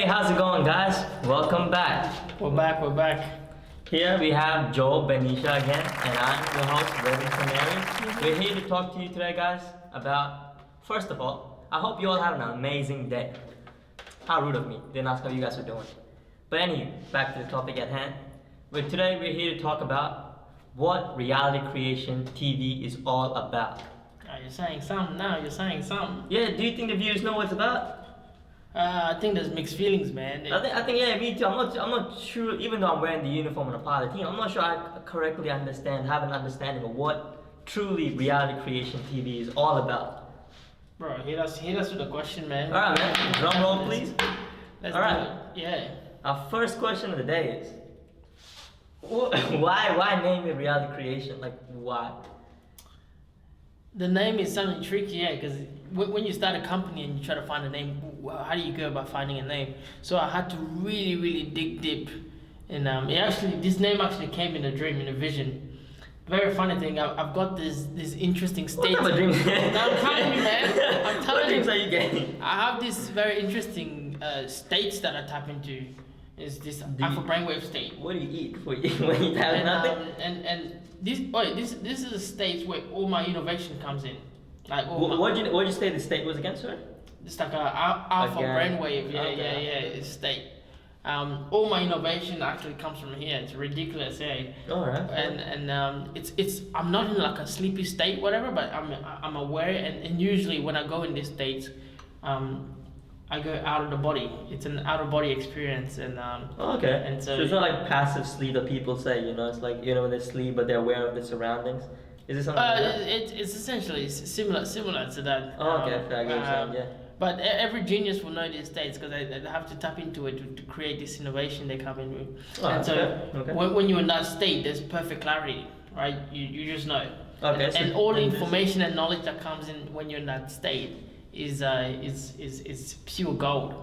how's it going, guys? Welcome back. We're back. Here we have Joe, Benesha again, and I'm your host, Revanth, Ponneri. We're here to talk to you today, guys, about, first of all, I hope you all have an amazing day. How rude of me, didn't ask how you guys are doing. But anyway, back to the topic at hand. Today we're here to talk about what reality creation TV is all about. You're saying something now, you're saying something. Yeah, do you think the viewers know what it's about? I think there's mixed feelings, man. I think, yeah, me too. I'm not sure, even though I'm wearing the uniform and a part of the team, I'm not sure I correctly have an understanding of what truly reality creation TV is all about. Bro, hit us with a question, man. Alright, man. Drum roll, please. Alright. Yeah. Our first question of the day is, why name it reality creation? Like, why? The name is something tricky, yeah, because when you start a company and you try to find a name, how do you go about finding a name? So I had to really dig deep, and this name actually came in a dream, in a vision. Very funny thing, I've got this interesting state. What type of dreams? I'm telling you, man. I'm telling you. What dreams are you getting? I have this very interesting states that I tap into. Is this alpha brainwave state? What do you eat when you have nothing? This is a state where all my innovation comes in. Like what'd you say the state was again, sir? It's like a alpha brainwave, yeah, state. All my innovation actually comes from here. It's ridiculous, yeah. Alright. And it's I'm not in like a sleepy state, whatever, but I'm aware, and usually when I go in these states, I go out of the body. It's an out of body experience, and okay. And so it's not like passive sleep that people say. It's like when they sleep but they're aware of their surroundings. Is it something like that? It's essentially similar to that. Oh, okay, I get what you're saying, yeah. But every genius will know these states because they have to tap into it to create this innovation they come in with. Oh, and so okay. when you're in that state, there's perfect clarity, right? You just know. Okay. And all the information and knowledge that comes in when you're in that state is pure gold.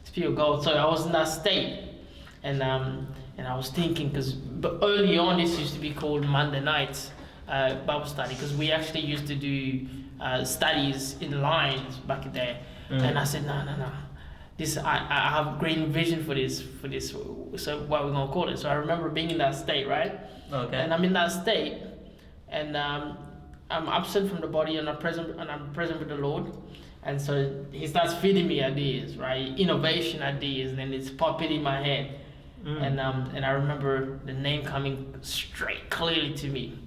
It's pure gold. So I was in that state, and I was thinking, but early on this used to be called Monday nights Bible study, because we actually used to do studies in lines back there. And I said no. This I have great vision for this. So what we're gonna call it? So I remember being in that state, right? Okay. And I'm in that state, and I'm absent from the body, and I'm present with the Lord. And so he starts feeding me ideas, right? Innovation ideas, and then it's popping in my head. And I remember the name coming straight clearly to me.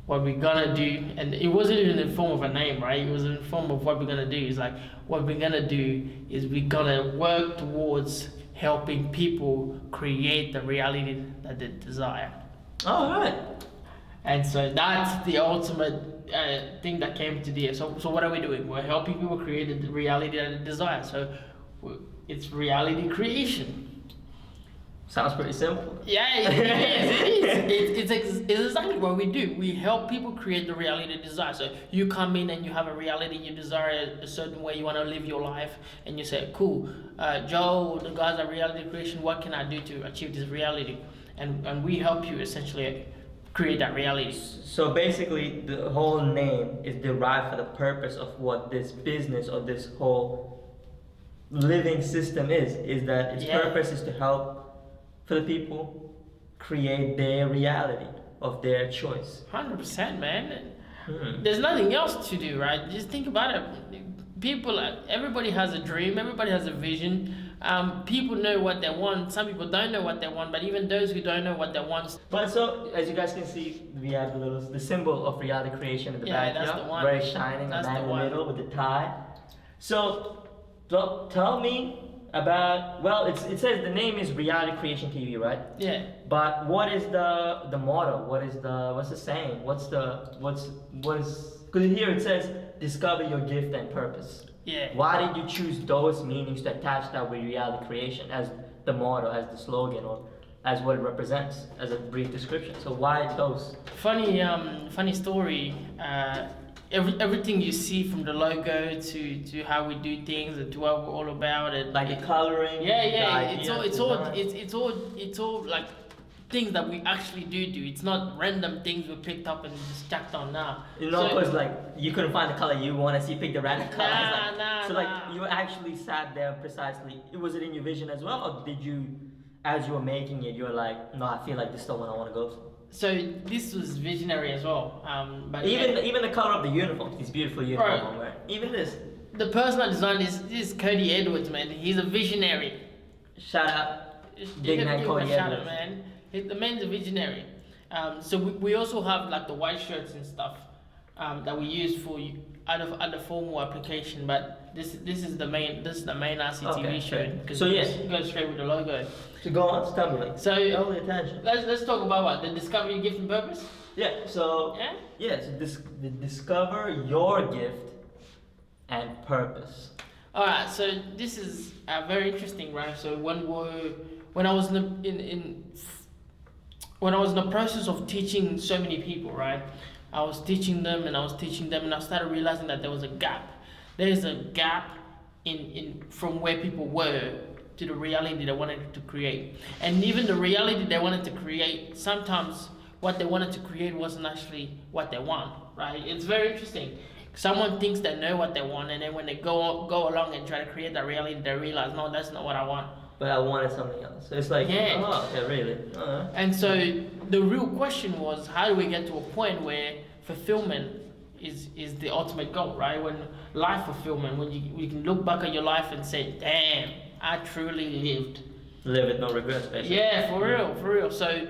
What we're gonna do, and it wasn't even in the form of a name, right? It was in the form of what we're gonna do. It's like, what we're gonna do is we're gonna work towards helping people create the reality that they desire. All right. And so that's the ultimate thing that came to the. So what are we doing? We're helping people create the reality that they desire. So it's reality creation. Sounds pretty simple. Yeah, it is. It's exactly what we do. We help people create the reality they desire. So you come in and you have a reality, you desire a certain way, you want to live your life, and you say, cool, Joe, the guys at Reality Creation, what can I do to achieve this reality? And we help you essentially create that reality. So basically, the whole name is derived for the purpose of what this business or this whole living system is that its purpose is to help for the people create their reality of their choice. 100%, man. There's nothing else to do, right? Just think about it. People, everybody has a dream, everybody has a vision. People know what they want. Some people don't know what they want, but even those who don't know what they want. But so, as you guys can see, we have the symbol of reality creation in the back. That's the one. Very shining, That's a man the in the one. middle with the tie. So, tell me about, it says the name is Reality Creation TV, right? Yeah. But what is the motto? What's the saying? Because here it says discover your gift and purpose. Yeah. Why did you choose those meanings to attach that with reality creation as the motto, as the slogan, or as what it represents, as a brief description? So why those? Funny story. Everything you see, from the logo to how we do things and to what we're all about, it like the coloring. it's all like things that we actually do. It's not random things we picked up and just chucked on now. You know, because like you couldn't find the color you want to see, pick the random color. Nah. You actually sat there precisely. Was it in your vision as well, or did you, as you were making it, you were like, no, I feel like this is the one I want to go for? So this was visionary as well. But even the color of the uniform, this beautiful uniform I'm wearing. Even this. The person I designed is Cody Edwards, man. He's a visionary. Shout out. Big man Cody Edwards. Man. The man's a visionary. So we also have like the white shirts and stuff that we use for other formal application. But this is the main RCTV shirt. So yes, it goes straight with the logo. So go on, tell me. So only attention. Let's talk about what the discovery, gift, and purpose. Yeah. So discover your gift and purpose. All right. So this is very interesting, right? So when I was when I was in the process of teaching so many people, right? I was teaching them and I started realizing that there was a gap. There is a gap in from where people were to the reality they wanted to create. And even the reality they wanted to create, sometimes what they wanted to create wasn't actually what they want, right? It's very interesting. Someone thinks they know what they want, and then when they go along and try to create that reality, they realize, no, that's not what I want. But I wanted something else. So it's like, really? And so the real question was, how do we get to a point where fulfillment is the ultimate goal, right? When life fulfillment, when you can look back at your life and say, damn, I truly lived. Live with no regrets, basically. Yeah, for real. So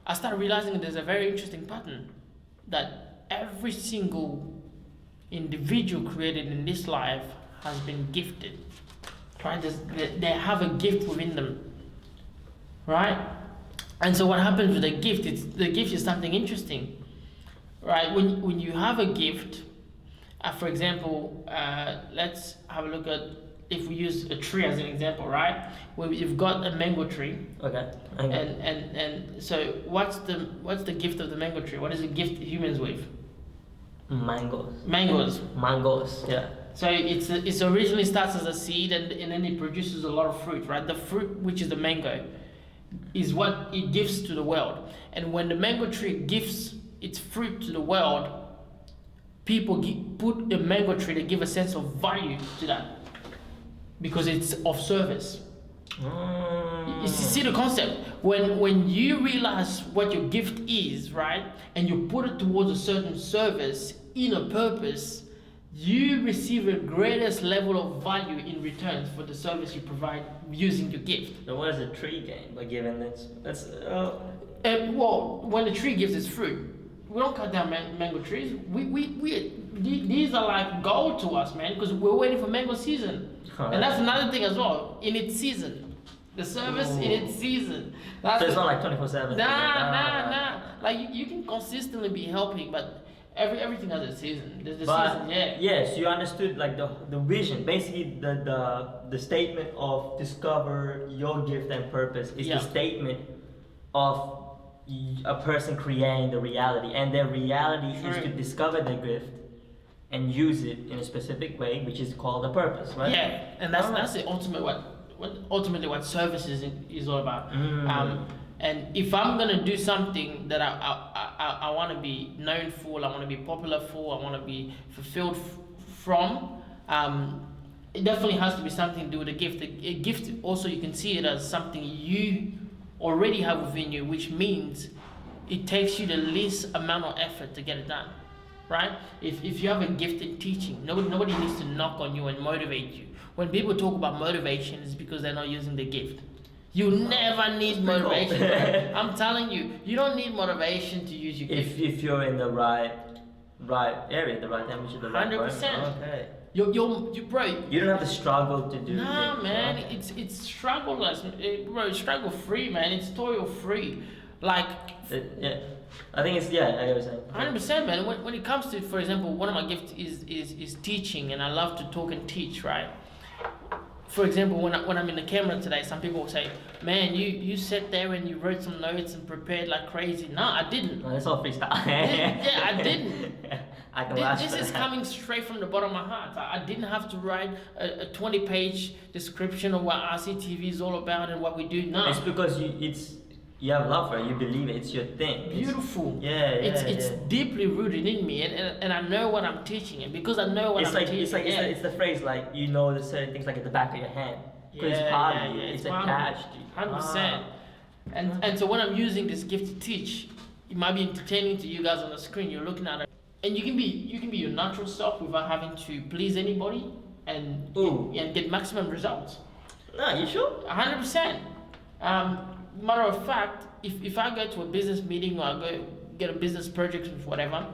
I started realizing that there's a very interesting pattern that every single individual created in this life has been gifted, right? They have a gift within them, right? And so what happens with the gift is something interesting, right? When you have a gift, for example, let's have a look at, if we use a tree as an example, right? Where you've got a mango tree. Okay. And so what's the gift of the mango tree? What does it gift humans with? Mangoes. Yeah. So it's originally starts as a seed and then it produces a lot of fruit, right? The fruit, which is the mango, is what it gives to the world. And when the mango tree gives its fruit to the world, people put a mango tree to give a sense of value to that because it's of service. You see the concept? When you realize what your gift is, right, and you put it towards a certain service in a purpose, you receive a greatest level of value in return for the service you provide using your gift. So what does a tree gain by giving this? Well, when the tree gives its fruit, we don't cut down mango trees. These are like gold to us, man, because we're waiting for mango season. And that's another thing as well, in its season. The service in its season. So it's not like 24/7. Nah. Like you can consistently be helping, but everything has a season. There's the season, yeah. Yes, you understood like the vision. Basically, the statement of discover your gift and purpose is the statement of a person creating the reality, and their reality is to discover their gift and use it in a specific way, which is called a purpose, right? Yeah, and that's the ultimate ultimately what service is all about. And if I'm gonna do something that I want to be known for, I want to be popular for, I want to be fulfilled from, it definitely has to be something to do with a gift. A gift also, you can see it as something you already have within you, which means it takes you the least amount of effort to get it done, right? If you have a gift in teaching, nobody needs to knock on you and motivate you. When people talk about motivation, it's because they're not using the gift. You never need motivation. Right? I'm telling you, you don't need motivation to use your gift. If you're in the right area, the right temperature, the right 100%. Okay. You bro. You don't have to struggle to do. Nah, things, man, right? it's struggleless, bro. Struggle free, man. It's toil free. Like. Yeah. I think it's I get what you're saying. 100%, man. When it comes to, for example, one of my gifts is teaching, and I love to talk and teach, right? For example, when I'm in the camera today, some people will say, "Man, you sat there and you wrote some notes and prepared like crazy." No, I didn't. No, it's all freestyle. Yeah, I didn't. I can This is coming straight from the bottom of my heart. I didn't have to write a 20-page description of what RCTV is all about and what we do. No. It's because you have love for it, you believe it, it's your thing. Beautiful. It's deeply rooted in me, and I know what I'm teaching, and because I know what I'm teaching, it's the phrase like you know the certain things like at the back of your hand. Because it's part of you. It's attached to you. 100%. And so when I'm using this gift to teach, it might be entertaining to you guys on the screen. You're looking at it, and you can be your natural self without having to please anybody and get maximum results. No, you sure? 100%. Matter of fact, if I go to a business meeting or I go get a business project or whatever,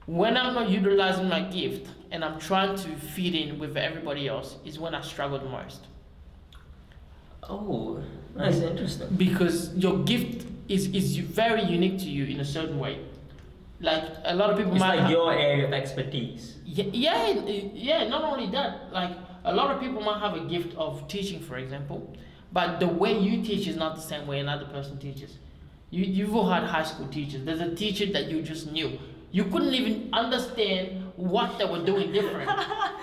when I'm not utilizing my gift and I'm trying to fit in with everybody else, is when I struggle the most. Oh, that's interesting. Because your gift is very unique to you in a certain way. Like a lot of people might have your area of expertise. Yeah. Not only that, like a lot of people might have a gift of teaching, for example, but the way you teach is not the same way another person teaches. You've all had high school teachers. There's a teacher that you just knew. You couldn't even understand what they were doing different.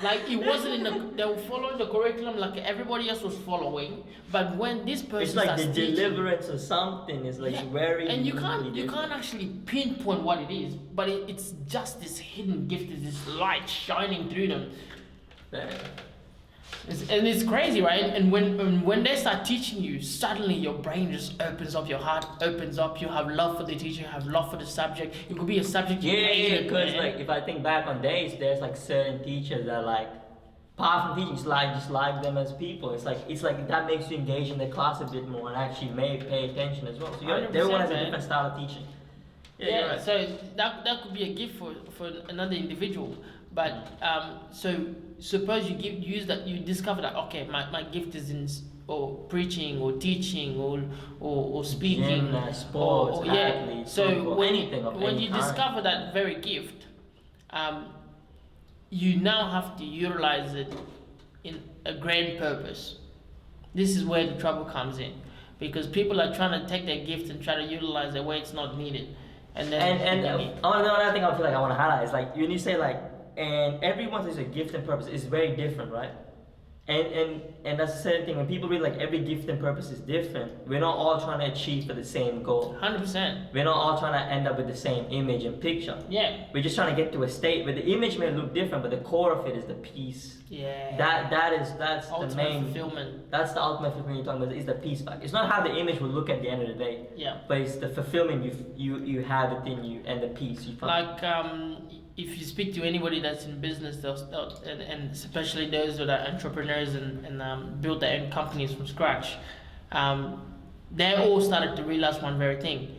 Like it wasn't they were following the curriculum like everybody else was following. But when this person it's like the teaching, deliverance or something is like very. And you can't actually pinpoint what it is, but it's just this hidden gift, is this light shining through them. And it's crazy, right? And when they start teaching you, suddenly your brain just opens up, your heart opens up. You have love for the teacher, you have love for the subject. It could be a subject you hate. Because like if I think back on days, there's like certain teachers that like, apart from teaching, just like them as people. It's like that makes you engage in the class a bit more and actually pay attention as well. So everyone has a different style of teaching. Right. So that could be a gift for another individual. But so suppose you discover that my gift is in preaching or teaching or speaking, sports, athletes, so football, when you discover that very gift, you now have to utilize it in a grand purpose. This is where the trouble comes in, because people are trying to take their gift and try to utilize it where it's not needed. And another thing I feel like I want to highlight is like when you say like, and everyone's is a gift and purpose is very different, right? And that's the same thing. When people read like every gift and purpose is different, we're not all trying to achieve for the same goal. 100%. We're not all trying to end up with the same image and picture. Yeah. We're just trying to get to a state where the image may look different, but the core of it is the peace. Yeah. That's ultimate the main fulfillment. That's the ultimate fulfillment you're talking about. Is the peace factor. It's not how the image will look at the end of the day. Yeah. But it's the fulfillment you have within you and the peace you find. Like if you speak to anybody that's in business, and especially those that are entrepreneurs and build their own companies from scratch, they all started to realize one very thing.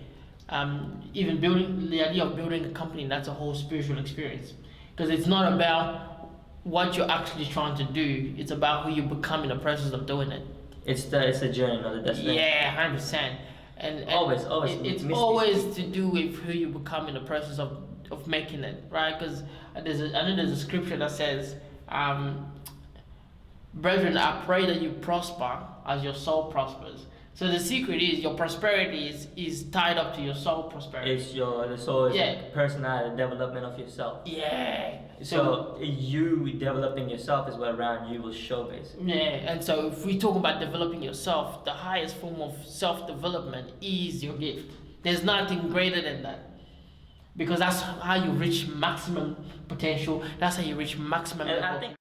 Even the idea of building a company, that's a whole spiritual experience. Because it's not about what you're actually trying to do, it's about who you become in the process of doing it. It's the journey, not the destination. Yeah, 100%. And always. It's always to do with who you become in the process of making it, right? Because I know there's a scripture that says, brethren, I pray that you prosper as your soul prospers. So the secret is your prosperity is tied up to your soul prosperity. The soul is like personality development of yourself. Yeah. So you developing yourself is what around you will show, basically. Yeah, and so if we talk about developing yourself, the highest form of self-development is your gift. There's nothing greater than that. Because that's how you reach maximum potential. That's how you reach maximum level.